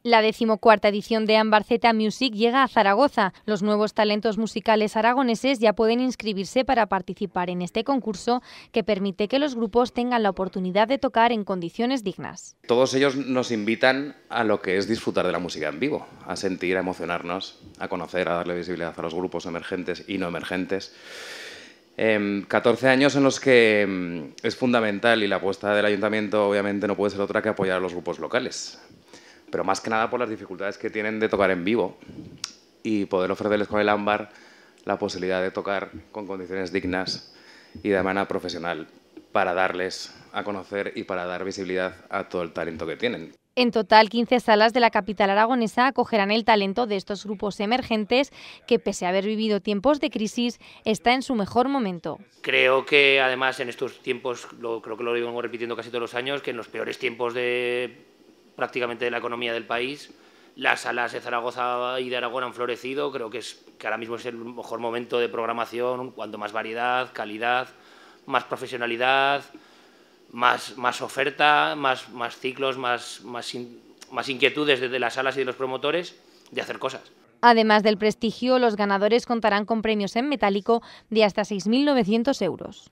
La 14ª edición de Ámbar Z Music llega a Zaragoza. Los nuevos talentos musicales aragoneses ya pueden inscribirse para participar en este concurso que permite que los grupos tengan la oportunidad de tocar en condiciones dignas. Todos ellos nos invitan a lo que es disfrutar de la música en vivo, a sentir, a emocionarnos, a conocer, a darle visibilidad a los grupos emergentes y no emergentes. 14 años en los que es fundamental, y la apuesta del ayuntamiento obviamente no puede ser otra que apoyar a los grupos locales. Pero más que nada por las dificultades que tienen de tocar en vivo y poder ofrecerles con el Ámbar la posibilidad de tocar con condiciones dignas y de manera profesional para darles a conocer y para dar visibilidad a todo el talento que tienen. En total, 15 salas de la capital aragonesa acogerán el talento de estos grupos emergentes que, pese a haber vivido tiempos de crisis, está en su mejor momento. Creo que, además, en estos tiempos, creo que lo vengo repitiendo casi todos los años, que en los peores tiempos prácticamente de la economía del país, las salas de Zaragoza y de Aragón han florecido. Creo que ahora mismo es el mejor momento de programación, cuanto más variedad, calidad, más profesionalidad, más oferta, más ciclos, más inquietudes desde las salas y de los promotores de hacer cosas. Además del prestigio, los ganadores contarán con premios en metálico de hasta 6.900 euros.